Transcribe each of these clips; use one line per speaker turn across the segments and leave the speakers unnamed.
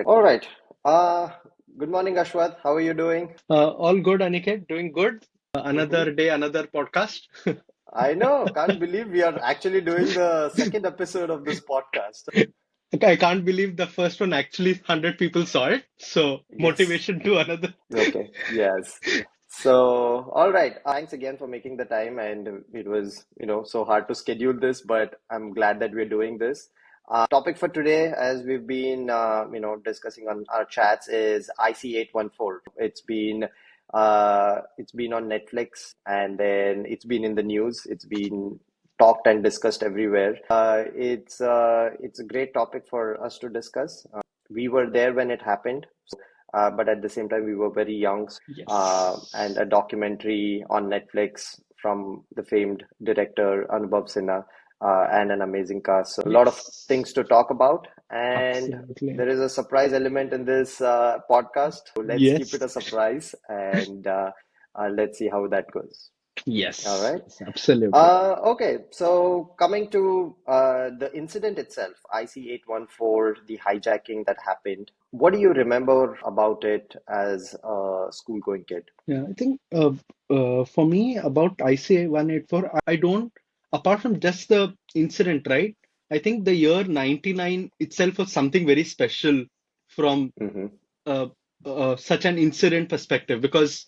All right. Uh, Good morning, Ashwath. How are you doing?
All good, Aniket. Doing good.
hmm
Another day, another podcast.
I know. Can't believe we are actually doing the second episode of this podcast.
I can't believe the first one actually 100 people saw it. So
Yes.
motivation to another.
Okay. Yes. So, all right. Thanks again for making the time. And it was, so hard to schedule this, but I'm glad that we're doing this. Topic for today, as we've been, discussing on our chats, is IC814. It's been on Netflix, and then it's been in the news. It's been talked and discussed everywhere. It's a great topic for us to discuss. We were there when it happened, but at the same time, we were very young. And
Yes,
a documentary on Netflix from the famed director Anubhav Sinha, and an amazing cast. So a lot of things
yes,
to talk about, and
absolutely.
there is a surprise element in this podcast. So let's keep it
Yes,
a surprise, and let's see how that goes. All
yes,
right.
yes, absolutely.
Okay, so coming to the incident itself, IC814, the hijacking that happened, what do you remember about it as a school-going kid?
Yeah, I think for me about ICA 184, I don't, apart from just the incident, right? I think the year 99 itself was something very special from
Mm-hmm.
uh, such an incident perspective because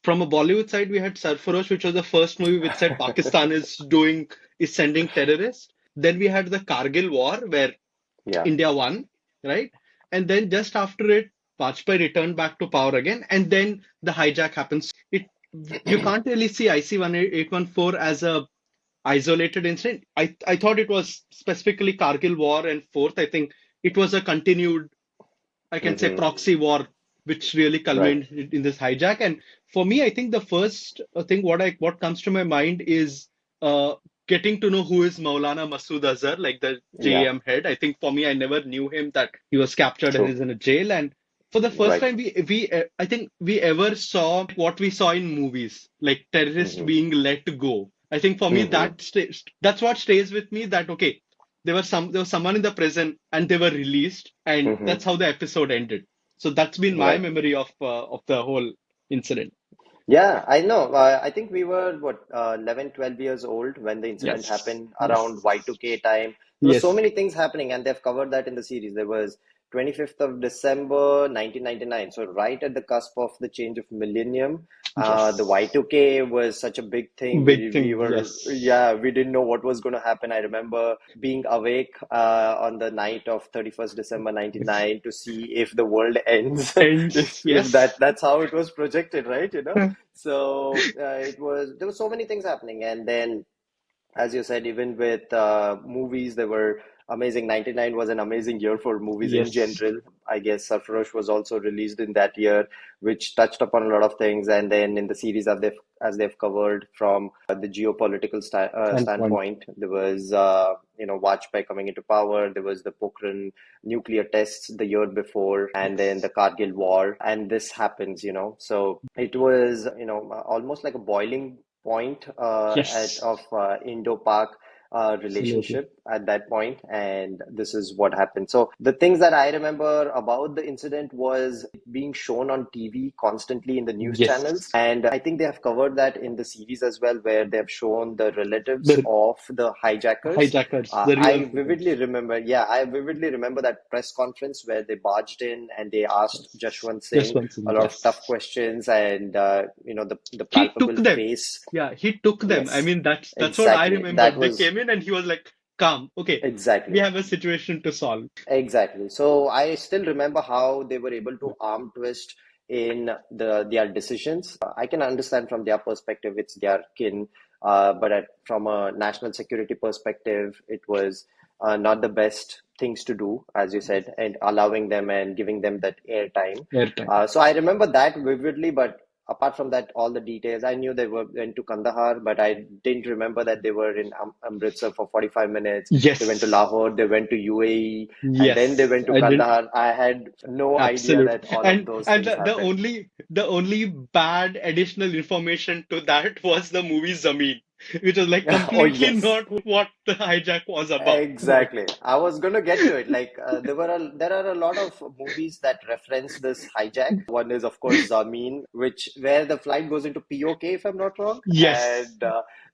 from a Bollywood side we had Sarfarosh, which was the first movie which said Pakistan is sending terrorists. Then we had the Kargil War where
Yeah.
India won, right? And then just after it, Vajpayee returned back to power again, and then the hijack happened. So it you can't really see IC 814 as a isolated incident. I thought it was specifically Kargil War and fourth. I think it was a continued, I can say,
Mm-hmm.
proxy war, which really
Right.
culminated in this hijack. And for me, I think the first thing what comes to my mind is uh, getting to know who is Maulana Masood Azhar, like the
Yeah.
JAM head. I think for me, I never knew him that he was captured and
True.
is in a jail. And for the first
Right.
time, I think we ever saw what we saw in movies, like terrorists
Mm-hmm.
being let go. I think for me
Mm-hmm.
that's what stays with me. That okay, there was someone in the prison and they were released, and
Mm-hmm.
that's how the episode ended. So that's been my
Right.
memory of the whole incident.
Yeah, I know. I think we were, 11, 12 years old when the incident
Yes,
happened around
yes,
Y2K time. There were so
yes,
many things happening, and they've covered that in the series. There was 25th of December, 1999. So right at the cusp of the change of millennium. The
yes.
Y2K was such a big thing.
Big
We
thing.
were,
Yes,
yeah, we didn't know what was going to happen. I remember being awake on the night of 31st December
yes.
99 to see if the world ends.
Ends.
If
Yes.
that's how it was projected, right? So there were so many things happening, and then, as you said, even with movies, there were amazing. 99 was an amazing year for movies in
Yes.
general. I guess Sarfarosh was also released in that year, which touched upon a lot of things. And then in the series as they've covered from the geopolitical
Standpoint.
standpoint, there was Vajpayee coming into power. There was the Pokhran nuclear tests the year before, and then the
Yes.
Kargil war, and this happens. So it was almost like a boiling point
Yes.
of Indo-Pak
Absolutely.
relationship at that point, and this is what happened. So the things that I remember about the incident was it being shown on TV constantly in the news channels,
Yes.
and I think they have covered that in the series as well, where they have shown the relatives
The
of the hijackers.
hijackers, the real hijackers.
I vividly remember that press conference where they barged in and they asked
Yes.
Jashwant
Just
Singh
one
a
thing.
lot of tough
Yes.
questions, and the
He took
palpable
them.
face.
Yeah, he took them. I
Yes,
mean, that's what I
exactly. That
remembered. They
was
came in and he was like, "Come, okay, we
exactly.
have a situation to solve."
Exactly. So I still remember how they were able to arm twist in their decisions. I can understand from their perspective, it's their kin, from a national security perspective, it was not the best things to do, as you
Yes.
said, and allowing them and giving them that airtime.
Airtime.
So I remember that vividly, but apart from that, all the details, I knew they went to Kandahar, but I didn't remember that they were in Amritsar for 45 minutes. They went to
Yes.
Lahore, they went to UAE, and then they
Yes.
went to
I didn't.
Kandahar. I had no idea that
Absolutely.
all of
And
those
and
things
the
happened.
only bad additional information to that was the movie Zameen. which was like
Oh
completely
yes.
not what the hijack was about. But
Exactly. I was going to get to it. Like there are a lot of movies that reference this hijack. One is of course Zameen, which where the flight goes into POK if I'm not wrong,
yes,
and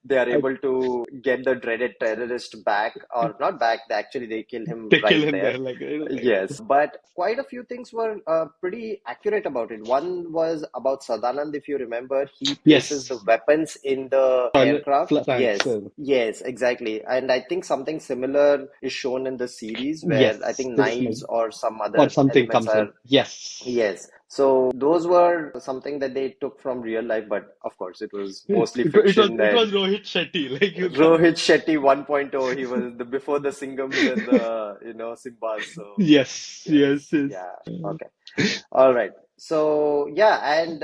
they are
I,
able to get the dreaded terrorist back or not back. They kill him
they kill
right
him
there.
there. Like, you know, like
Yes, but quite a few things were pretty accurate about it. One was about Sadanand, if you remember, he places the
yes,
weapons in the
toilet
aircraft.
flanks.
Yes, yes, exactly. And I think something similar is shown in the series where I
Yes,
think
there's like
knives or some
or
other
something
elements
comes in.
are.
Yes.
Yes. So those were something that they took from real life, but of course it was mostly fiction
It was
and
Rohit Shetty. Like you can't.
Rohit Shetty 1.0, he was the before the Singhams and the Simbas. So
Yes, yes,
yes,
yes.
yeah, okay, all right. So yeah, and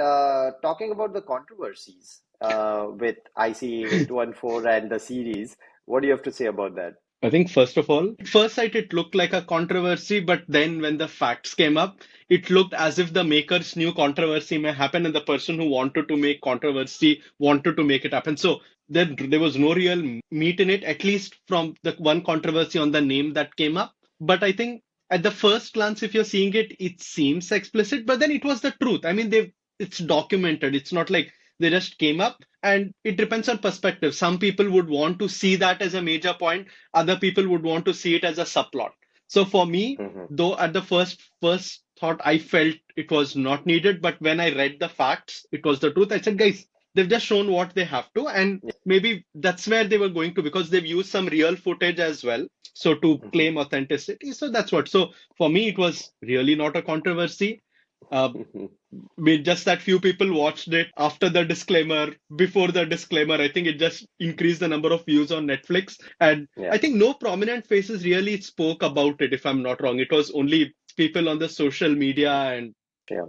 talking about the controversies with IC814 and the series, what do you have to say about that?
I think first of all, at first sight it looked like a controversy, but then when the facts came up, it looked as if the makers knew controversy may happen and the person who wanted to make controversy wanted to make it happen. So there was no real meat in it, at least from the one controversy on the name that came up. But I think at the first glance, if you're seeing it, it seems explicit, but then it was the truth. I mean, it's documented. It's not like they just came up, and it depends on perspective. Some people would want to see that as a major point, other people would want to see it as a subplot. So for me,
Hmm.
though at the first thought I felt it was not needed, but when I read the facts, it was the truth. I said, guys, they've just shown what they have to, and maybe that's where they were going to, because they've used some real footage as well. So to
Hmm.
claim authenticity. So that's what. So for me, it was really not a controversy. Uh,
Hmm.
just that few people watched it after the disclaimer, before the disclaimer. I think it just increased the number of views on Netflix. And
Yeah,
I think no prominent faces really spoke about it, if I'm not wrong. It was only people on the social media and
yeah,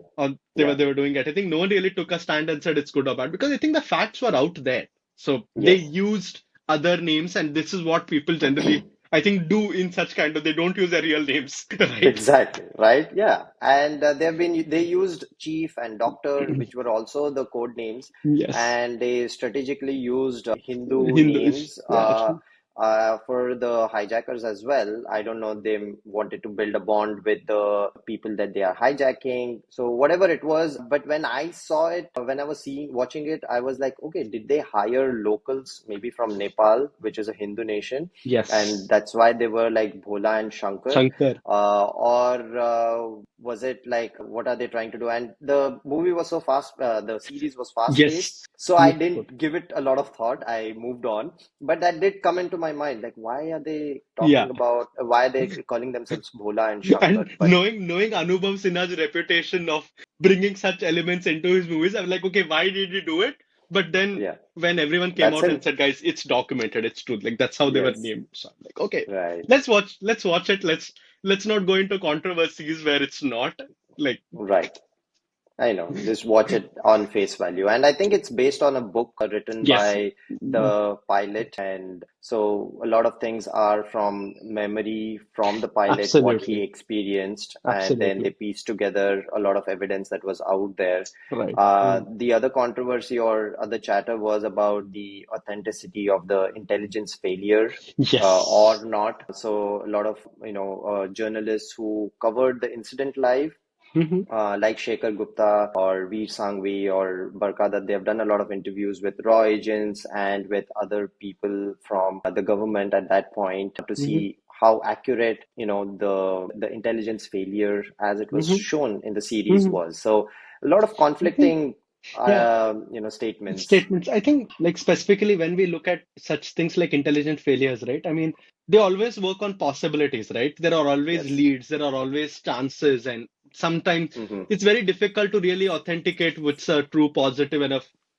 they
yeah,
were doing it. I think no one really took a stand and said it's good or bad, because I think the facts were out there. So they
yes.
used other names, and this is what people generally, I think, do in such kind of, they don't use their real names, right?
Exactly, right? Yeah. And they used chief and doctor, which were also the code names,
Yes.
and they strategically used Hindu
Hinduish.
names
Yeah.
for the hijackers as well. I don't know, they wanted to build a bond with the people that they are hijacking. So whatever it was, but when I saw it, when I was watching it, I was like, okay, did they hire locals maybe from Nepal, which is a Hindu nation? And
Yes.
that's why they were like Bhola and Shankar,
Shankar.
or was it like what are they trying to do? And the movie was so fast, the series was fast paced,
Yes.
so I
Yes. Good.
didn't give it a lot of thought. I moved on, but that did come into my mind, like why are they
Yeah.
talking about, why are they calling themselves Bhola and Shankar?
And
But
knowing Anubhav Sinha's reputation of bringing such elements into his movies, I'm like, okay, why did he do it? But then
yeah,
when everyone came
that's
out and
him.
said, guys, it's documented, it's true. Like that's how they were
Yes,
named. So I'm like, okay,
right,
let's watch it. Let's not go into controversies where it's not. Like,
right. I know, just watch it on face value. And I think it's based on a book written
yes,
by the pilot. And so a lot of things are from memory from the pilot, what he
absolutely.
experienced, and then they
Absolutely.
piece together a lot of evidence that was out there.
Right. Mm.
The other controversy or other chatter was about the authenticity of the intelligence failure. Or
Yes.
not. So a lot of journalists who covered the incident live,
Hmm.
like Shekhar Gupta or Veer Sangvi or Barkada, they have done a lot of interviews with raw agents and with other people from the government at that point to
Hmm.
see how accurate, the intelligence failure as it was
Hmm.
shown in the series
Hmm.
was. So a lot of
I think,
conflicting,
yeah.
statements.
Statements. I think, like, specifically when we look at such things like intelligent failures, right? I mean, they always work on possibilities, right? There are always
Yes.
leads, there are always chances, and sometimes
Hmm.
it's very difficult to really authenticate what's a true positive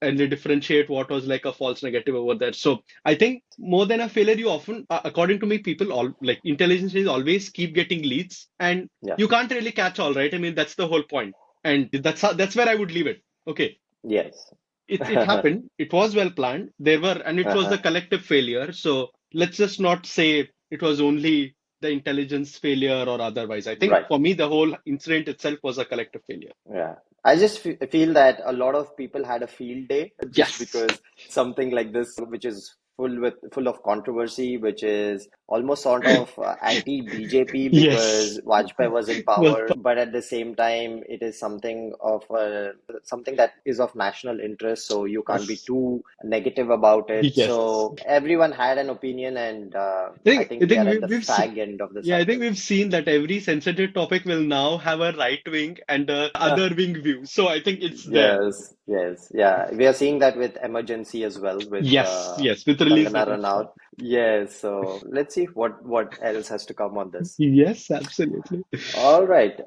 and they differentiate what was like a false negative over there. So I think more than a failure, you often, according to me, people all like intelligence is always keep getting leads, and
Yeah.
you can't really catch all, right? I mean, that's the whole point, and that's where I would leave it. Okay,
Yes.
it happened. It was well planned. There were, and it was the
Uh-huh.
collective failure. So let's just not say it was only the intelligence failure or otherwise. I think
Right.
for me, the whole incident itself was a collective failure.
Yeah. I just feel that a lot of people had a field day just
Yes.
because something like this, which is full of controversy, which is almost sort of anti-BJP
Yes.
because Vajpayee was in
Was
power, but at the same time, it is something that is of national interest, so you can't be
yes.
too negative about it.
Yes.
So everyone had an opinion, and I
I
think we
think
are at the
we've seen,
fag end of the
yeah, I think
cycle.
we've seen that every sensitive topic will now have a right wing and a other wing view. So I think it's there.
Yes, yes, yeah. We are seeing that with emergency as well with
Yes, yes, with release
Kangana
certain stuff.
Ranaut. Yes, so let's see what else has to come on this.
Yes, absolutely.
All right.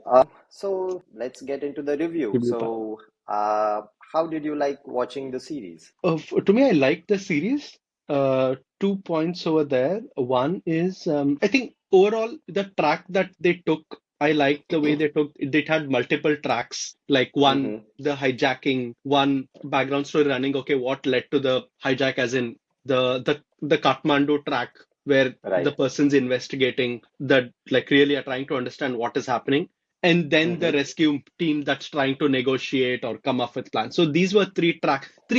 So let's get into the review.
Give me a part.
So, how did you like watching the series?
To me, I like the series. 2 points over there. One is, I think overall the track that they took, I like the way they took. It had multiple tracks, like one
Mm-hmm.
the hijacking, one background story running. Okay, what led to the hijack? As in the Kathmandu track where the
Right.
person's investigating, that like really are trying to understand what is happening, and then the
Mm-hmm.
rescue team that's trying to negotiate or come up with plans. So these were three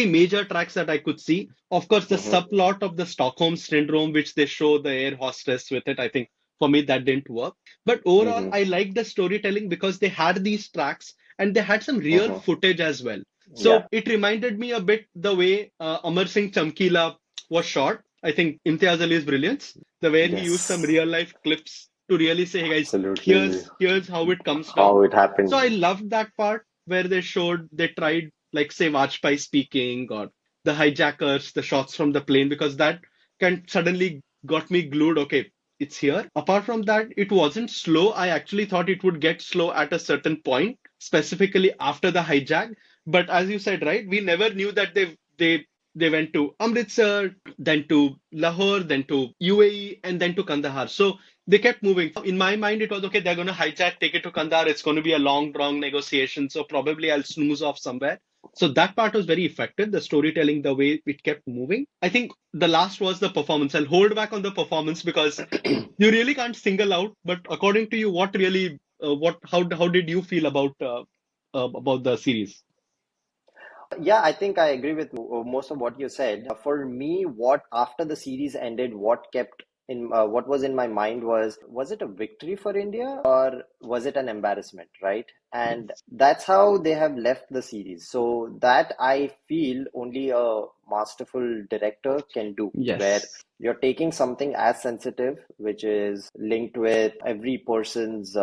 major tracks that I could see. Of course, the
Mm-hmm.
subplot of the Stockholm syndrome, which they show the air hostess with it, I think for me that didn't work. But overall,
Mm-hmm.
I liked the storytelling because they had these tracks and they had some real
Mm-hmm.
footage as well.
Yeah.
So it reminded me a bit the way Amar Singh Chamkila was shot. I think Imtiaz Ali's brilliance, the way he used some
Yes.
real life clips to really say, hey guys,
Absolutely.
here's how it comes down.
How it
So
happened.
I loved that part where they tried like say Vajpayee speaking or the hijackers, the shots from the plane, because that can suddenly got me glued. Okay, it's here. Apart from that, it wasn't slow. I actually thought it would get slow at a certain point, specifically after the hijack. But as you said, right, we never knew that they went to Amritsar, then to Lahore, then to UAE, and then to Kandahar. So they kept moving. In my mind, it was okay, they're going to hijack, take it to Kandahar. It's going to be a long, drawn negotiation. So probably I'll snooze off somewhere. So that part was very effective, the storytelling, the way it kept moving. I think the last was the performance. I'll hold back on the performance because you really can't single out. But according to you, what really, how did you feel about the series?
Yeah, I think I agree with most of what you said. For me, what after the series ended, what was in my mind was it a victory for India or was it an embarrassment, right? And
Yes.
that's how they have left the series. So that I feel only a masterful director can do, where
Yes.
you're taking something as sensitive, which is linked with every person's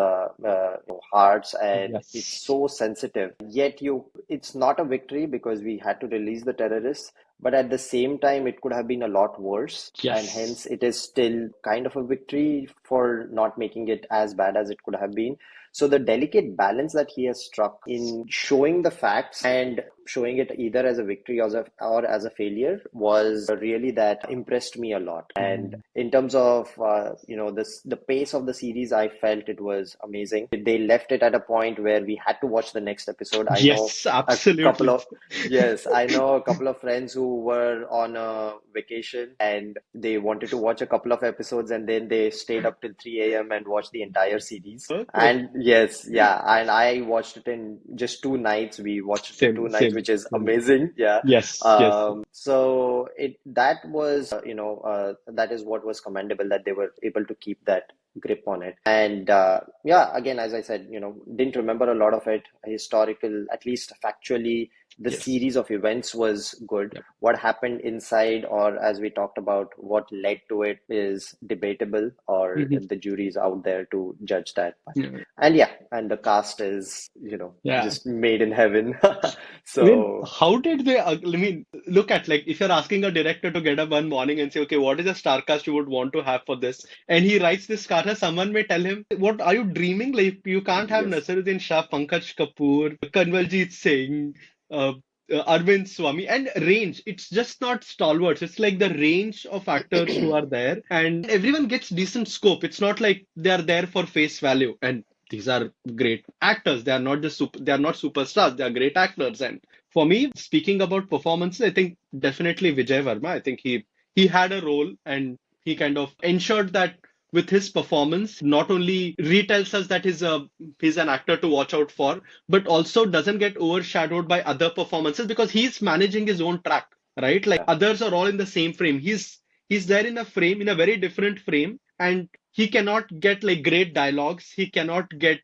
hearts, and it's
Yes.
so sensitive. Yet it's not a victory because we had to release the terrorists, but at the same time, it could have been a lot worse, and
Yes.
hence it is still kind of a victory for not making it as bad as it could have been. So the delicate balance that he has struck in showing the facts and showing it either as a victory or as a failure was really that impressed me a lot. And
Mm.
in terms of the pace of the series, I felt it was amazing. They left it at a point where we had to watch the next episode. I know
Yes,
a couple
absolutely.
of Yes, I know a couple of friends who were on a vacation and they wanted to watch a couple of episodes and then they stayed up till 3 a.m. and watched the entire series.
Okay.
And yes, yeah, and I watched it in just 2 nights. We watched it in two
Same,
nights,
same,
which is
same.
amazing. Yeah.
Yes, yes.
So it that was, that is what was commendable that they were able to keep that grip on it. And yeah, again, as I said, didn't remember a lot of it. Historical, at least factually, the
Yes.
series of events was good.
Yep.
What happened inside, or as we talked about, what led to it is debatable, or
Mhm.
the jury is out there to judge that.
Yeah.
And yeah, and the cast is,
Yeah.
just made in heaven.
I mean,
So,
how did they? I mean, look at like if you're asking a director to get up one morning and say, okay, what is a star cast you would want to have for this? And he writes this cast, someone may tell him, what are you dreaming? Like you can't have
yes.
Naseeruddin Shah, Pankaj Kapoor, Kanwaljit Singh, uh, Arvind Swamy, and range. It's just not stalwarts. It's like the range of actors who are there, and everyone gets decent scope. It's not like they are there for face value. And these are great actors. They are not just they are not superstars. They are great actors. And for me, speaking about performances, I think definitely Vijay Verma. I think he had a role and he kind of ensured that with his performance not only retells us that he's an actor to watch out for, but also doesn't get overshadowed by other performances because he's managing his own track, right? Like
Yeah.
others are all in the same frame. He's there in a frame, in a very different frame, and he cannot get like great dialogues. He cannot get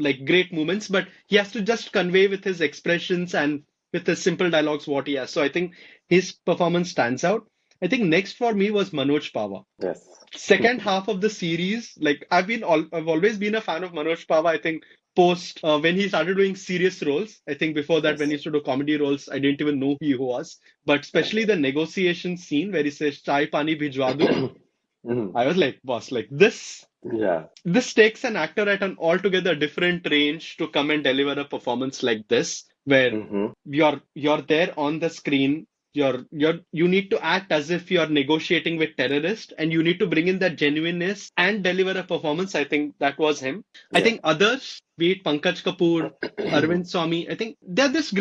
like great moments, but he has to just convey with his expressions and with his simple dialogues what he has. So I think his performance stands out. I think next for me was Manoj Pava.
Yes.
Second half of the series, like I've always been a fan of Manoj Pava. I think post when he started doing serious roles. I think before that when he
Yes.
used to do comedy roles, I didn't even know who he was. But especially the negotiation scene where he says "Chai pani bhijwa do,"
Mhm.
I was like, boss, like
Yeah.
this takes an actor at an altogether different range to come and deliver a performance like this, where
Hmm.
you're there on the screen. You need to act as if you're negotiating with terrorists, and you need to bring in that genuineness and deliver a performance. I think that was him. I
Yeah.
think others, be it Pankaj Kapoor, Arvind Swamy, I think they're this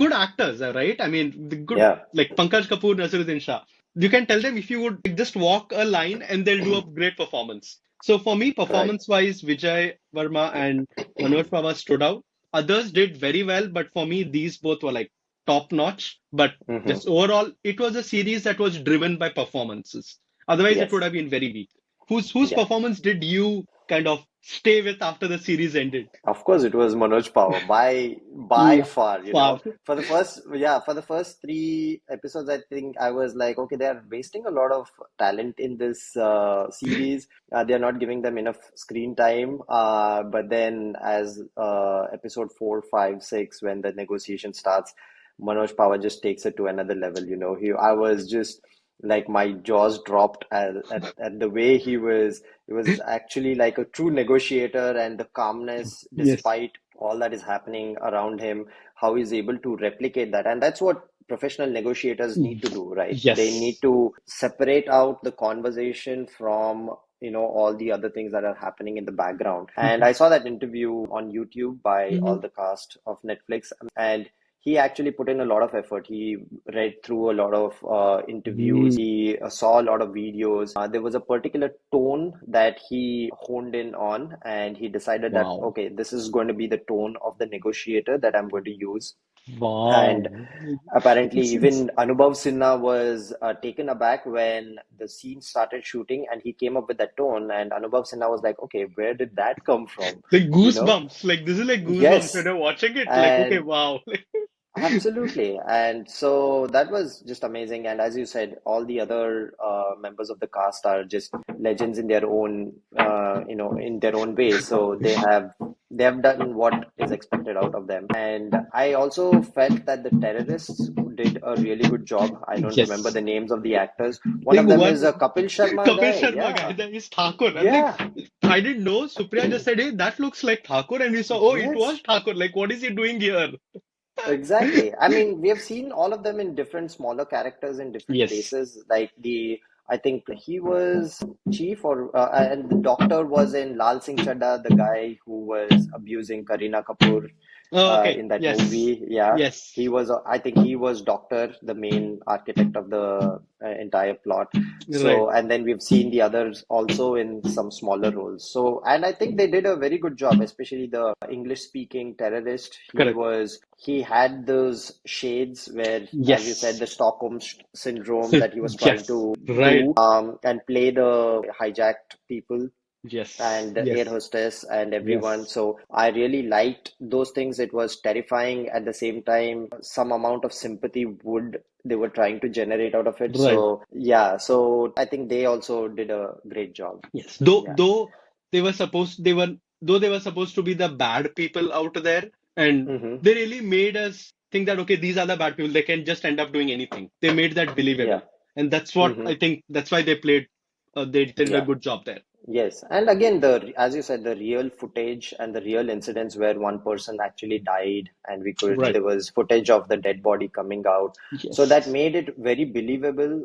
good actors, right? I mean, the good
Yeah.
like Pankaj Kapoor, Naseeruddin Shah. You can tell them if you would just walk a line and they'll do a great performance. So for me,
Right.
performance-wise, Vijay Verma and Manoj Pawar stood out. Others did very well, but for me, these both were like top-notch. But
Hmm.
just overall, it was a series that was driven by performances. Otherwise, it would
Yes.
have been very weak. Whose
Yeah.
performance did you kind of stay with after the series ended?
Of course, it was Manoj Power by
Yeah,
far,
far.
For the first, yeah, for the first three episodes, I think I was like, okay, they are wasting a lot of talent in this series. They are not giving them enough screen time. But then, as episode 4, 5, 6, when the negotiation starts, Manoj Power just takes it to another level. I was just like my jaws dropped at the way he was. It was actually like a true negotiator, and the calmness
Yes.
despite all that is happening around him, how he's able to replicate that. And that's what professional negotiators need to do, right? They need
Yes.
to separate out the conversation from all the other things that are happening in the background. And I saw that interview on YouTube by all
Mhm.
the cast of Netflix, and he actually put in a lot of effort. He read through a lot of interviews.
Mhm.
He saw a lot of videos. There was a particular tone that he honed in on, and he decided that,
Wow.
okay, this is going to be the tone of the negotiator that I'm going to use. And
Wow.
apparently,
It's
even Anubhav Sinha was taken aback when the scene started shooting, and he came up with that tone. And Anubhav Sinha was like, okay, where did that come from?
like
You know?
goosebumps. Like this is like goosebumps when
Yes.
you're watching it. Like, okay,
And
wow.
absolutely. And so that was just amazing. And as you said, all the other members of the cast are just legends in their own, in their own way. So they have done what is expected out of them. And I also felt that the terrorists did a really good job. I don't remember
Yes.
the names of the actors. One
Like
of them is
one
a Kapil Sharma
Kapil
guy.
Sharma guy,
Yeah.
that is Thakur. I'm like,
Yeah.
I didn't know. Supriya just said, hey, that looks like Thakur. And we saw, oh, it
Yes.
was Thakur. Like, what is he doing here?
Exactly. I mean, we have seen all of them in different smaller characters in different
Yes.
places. I think he was chief, and the doctor was in Lal Singh Chadda, the guy who was abusing Kareena Kapoor
Oh, okay.
in that
Yes.
movie. Yeah,
Yes.
I think he was Doctor, the main architect of the entire plot.
Right.
So, and then we've seen the others also in some smaller roles. So, and I think they did a very good job, especially the English speaking terrorist.
Correct.
He had those shades where, as you said,
Yes.
the Stockholm syndrome that he was trying
Yes.
to
Right.
do, and play the hijacked people
Yes.
and the air
Yes.
hostess and everyone.
Yes.
So I really liked those things. It was terrifying at the same time. Some amount of sympathy would they were trying to generate out of it.
Right.
So yeah, so I think they also did a great job.
Yes. Though
Yeah.
though they were supposed to be the bad people out there, and
Hmm.
they really made us think that okay, these are the bad people. They can just end up doing anything. They made that believable,
Yeah.
and that's what
Hmm.
I think. That's why they played. They did a
Yeah.
good job there.
Yes, and again, as you said, the real footage and the real incidents where one person actually died, and
Right.
there was footage of the dead body coming out. So that
Yes.
made it very believable.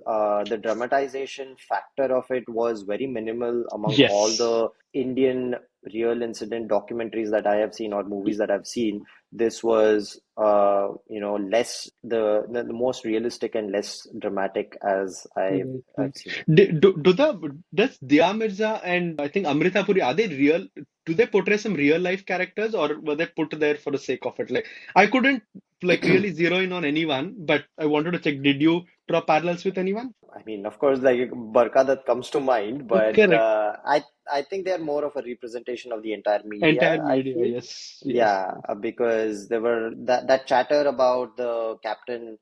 The dramatization factor of it was very minimal among all
Yes.
the Indian real incident documentaries that I have seen or movies that I've seen, this was less the most realistic and less dramatic as
Right,
I've
right.
seen it.
Does Dia Mirza and I think Amrita Puri, are they real? Do they portray some real life characters, or were they put there for the sake of it? Like, I couldn't like really zero in on anyone, but I wanted to check. Did you draw parallels with anyone?
I mean, of course, like Barka that comes to mind, but
Correct.
I think they are more of a representation of the entire media,
Entire
I
media,
feel.
yes, yes.
Yeah, because there were that chatter about the captain,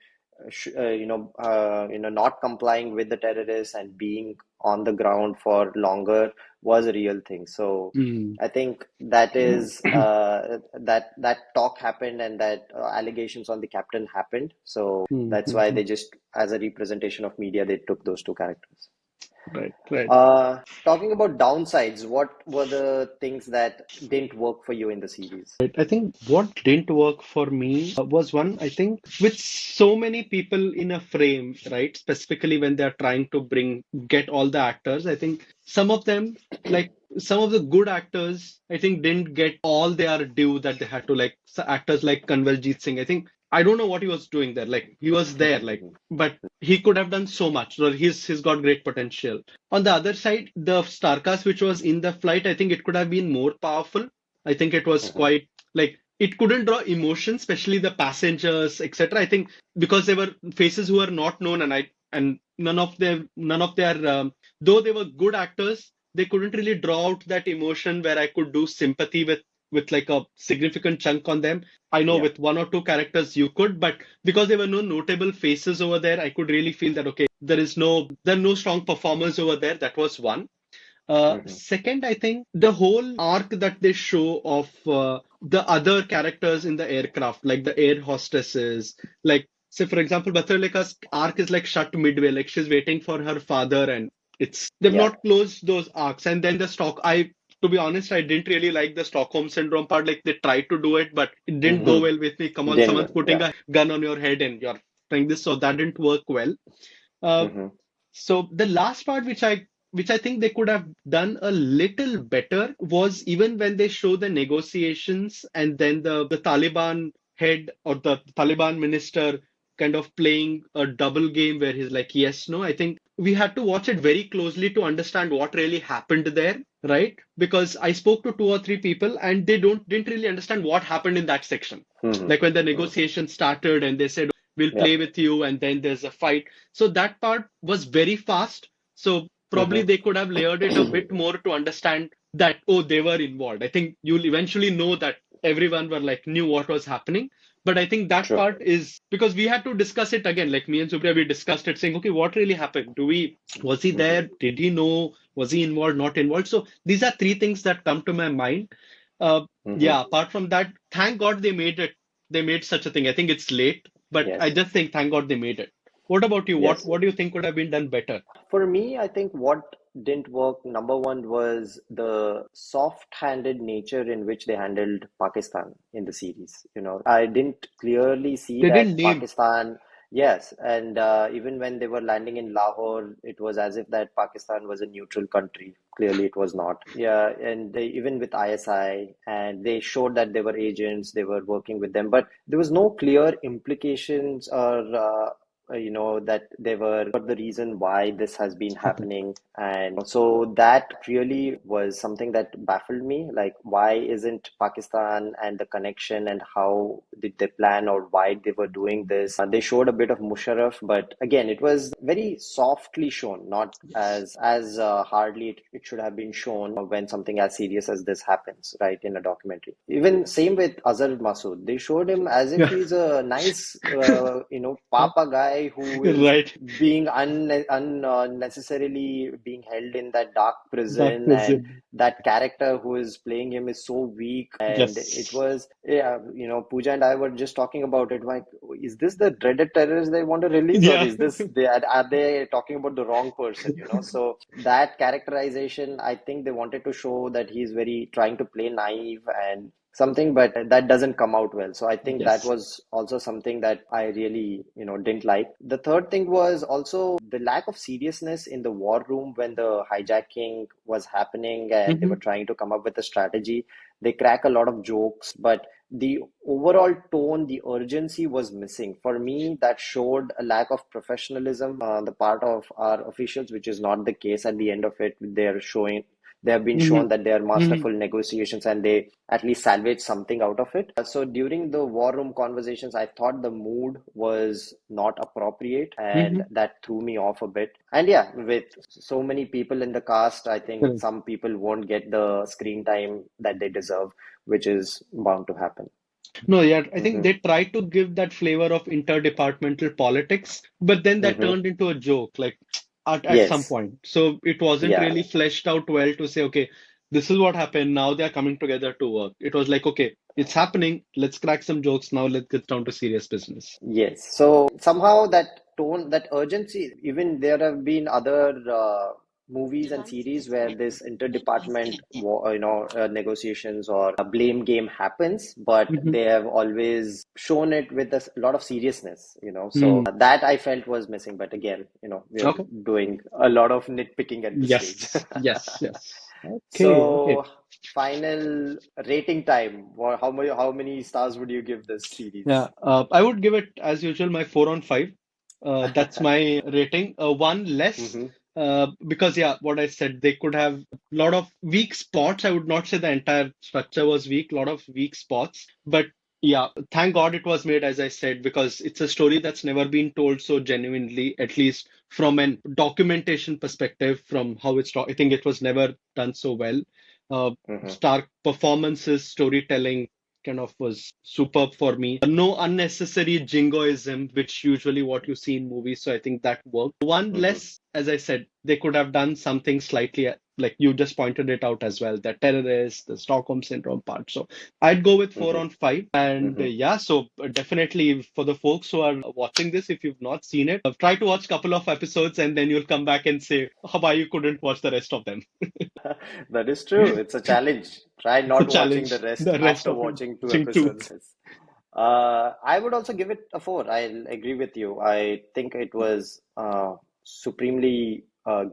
not complying with the terrorists and being on the ground for longer was a real thing. So
Hmm.
I think that is that talk happened and that allegations on the captain happened. So
Hmm,
that's
hmm,
why
hmm.
they just, as a representation of media, they took those two characters.
Right, right.
Talking about downsides, what were the things that didn't work for you in the series?
Right. I think what didn't work for me was one, I think, with so many people in a frame, right? Specifically when they're trying to get all the actors. I think some of them, like some of the good actors, I think didn't get all their due that they had to, like actors like Kanwaljit Singh. I think, I don't know what he was doing there. Like he was there, like, but he could have done so much. So he's got great potential. On the other side, the star cast which was in the flight, I think it could have been more powerful. I think it was
Mhm,
quite like it couldn't draw emotion, especially the passengers, etc. I think because they were faces who are not known, and none of their though they were good acters, they couldn't really draw out that emotion where I could do sympathy with like a significant chunk on them. I know
yeah.
with one or two characters you could, but because there were no notable faces over there, I could really feel that okay, there are no strong performers over there. That was one.
Hmm.
Second, I think the whole arc that they show of the other characters in the aircraft, like the air hostesses, like say for example, Batralika's arc is like shut midway, like she's waiting for her father, and they've
Yeah.
not closed those arcs. And then to be honest, I didn't really like the Stockholm syndrome part. Like they tried to do it, but it didn't go
Hmm.
well with me. Come on, someone's
Then,
putting
yeah.
a gun on your head and you're trying this, so that didn't work well. Uh,
Hmm.
so the last part which I think they could have done a little better was even when they show the negotiations and then the Taliban head or the Taliban minister kind of playing a double game where he's like yes no. I think we had to watch it very closely to understand what really happened there, right? Because I spoke to two or three people and they didn't really understand what happened in that section.
Hmm.
Like when the
Hmm.
negotiation started and they said we'll
Yeah.
play with you and then there's a fight, so that part was very fast. So probably
Hmm.
they could have layered it a bit more to understand that, oh, they were involved. I think you'll eventually know that everyone were like knew what was happening. But I think that
True.
part is because we had to discuss it again. Like me and Supriya, we discussed it saying, okay, what really happened? Was he
Hmm.
there? Did he know? Was he involved? Not involved? So these are three things that come to my mind.
Hmm.
Yeah, apart from that, thank God they made it. They made such a thing. I think it's late, but I
Yes.
just think thank God they made it. What about you? What
Yes.
what do you think could have been done better?
For me, I think what didn't work, number one, was the soft-handed nature in which they handled Pakistan in the series. I didn't clearly see
They didn't
that
name.
Pakistan, yes, and even when they were landing in Lahore, it was as if that Pakistan was a neutral country. Clearly, it was not. Yeah, and even with ISI, and they showed that they were agents, they were working with them, but there was no clear implications or that they were the reason why this has been happening. And so that really was something that baffled me. Like, why isn't Pakistan and the connection and how did they plan or why they were doing this? They showed a bit of Musharraf, but again, it was very softly shown, not
Yes.
as hardly it should have been shown when something as serious as this happens, right, in a documentary. Even same with Azhar Masood. They showed him as if
Yeah.
he's a nice, papa guy who is
Right.
being unnecessarily being held in that dark
Dark
prison, and
prison.
that character who is playing him is so weak. And it
Yes.
was, yeah, Pooja and I were just talking about it. Like, is this the dreaded terrorist they want to release, or
Yeah.
is this are they talking about the wrong person? So that characterization, I think they wanted to show that he's very trying to play naive and something, but that doesn't come out well. So I think that
Yes.
was also something that I really, didn't like. The third thing was also the lack of seriousness in the war room when the hijacking was happening and they
Hmm.
were trying to come up with a strategy. They crack a lot of jokes, but the overall tone, the urgency was missing. For me, that showed a lack of professionalism on the part of our officials, which is not the case at the end of it. They have been
Hmm.
shown that they are
Hmm.
masterful negotiations and they at least salvage something out of it. So during the war room conversations, I thought the mood was not appropriate and
Hmm.
that threw me off a bit. And yeah, with so many people in the cast, I think
Correct.
some people won't get the screen time that they deserve, which is bound to happen.
No, yeah, I think
Hmm.
they tried to give that flavor of interdepartmental politics, but then that
Hmm.
turned into a joke, like at some
Yes.
point. So it wasn't
Yeah.
really fleshed out well to say, okay, this is what happened. Now they're coming together to work. It was like, okay, it's happening. Let's crack some jokes. Now let's get down to serious business.
Yes. So somehow that tone, that urgency, even there have been other movies and series where this interdepartment, negotiations or a blame game happens, but
Hmm.
they have always shown it with a lot of seriousness, So
Hmm.
that I felt was missing. But again, we are
Okay.
doing a lot of nitpicking at this stage.
Yes. Yes. Yes. Okay. Okay.
So final rating time. How many stars would you give this
Yeah,
series?
I would give it, as usual, my 4 on 5. That's my rating. One less,
Hmm.
because, yeah, what I said, they could have a lot of weak spots. I would not say the entire structure was weak, a lot of weak spots. But yeah, thank God it was made, as I said, because it's a story that's never been told so genuinely, at least from an documentation perspective, from how I think it was never done so well.
Hmm.
Stark performances, storytelling kind of was superb for me. No unnecessary jingoism, which usually what you see in movies. So I think that worked. One
Hmm.
less, as I said, they could have done something slightly like you just pointed it out as well, the terrorists, the Stockholm syndrome part. So I'd go with four
Hmm.
on five. And
Hmm.
yeah, so definitely for the folks who are watching this, if you've not seen it, try to watch a couple of episodes and then you'll come back and say why you couldn't watch the rest of them.
That is true. It's a challenge. Try
It's a
not watching the
challenge.
rest
The rest
after
of it,
watching two
watching two.
episodes. Yes. I would also give it a four. I'll agree with you. I think it was supremely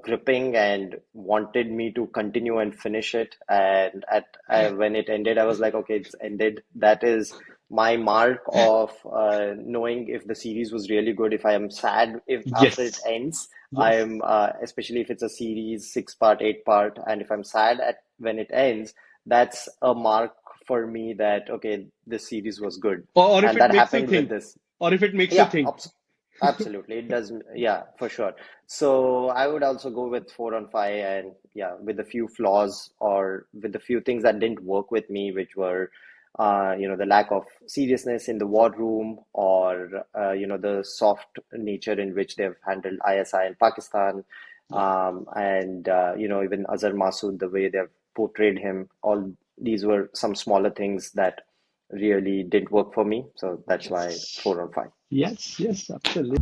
gripping and wanted me to continue and finish it. And when it ended, I was like, okay, it's ended. That is my mark of knowing if the series was really good. If I am sad if after it
Yes.
ends,
Yes.
I'm especially if it's a series, 6 part, 8 part, and if I'm sad at when it ends, that's a mark for me that okay, this series was good,
Or if
and
it
that
makes you
happened with
think.
this.
Or if it makes you
Yeah,
think.
absolutely. It does. Yeah, for sure. So I would also go with 4 on 5, and yeah, with a few flaws or with a few things that didn't work with me, which were, the lack of seriousness in the war room, or the soft nature in which they've handled ISI in Pakistan,
Yeah.
and even Azhar Masood, the way they've portrayed him. All these were some smaller things that really didn't work for me. So that's why
Yes.
4 on 5.
Yes, yes, absolutely.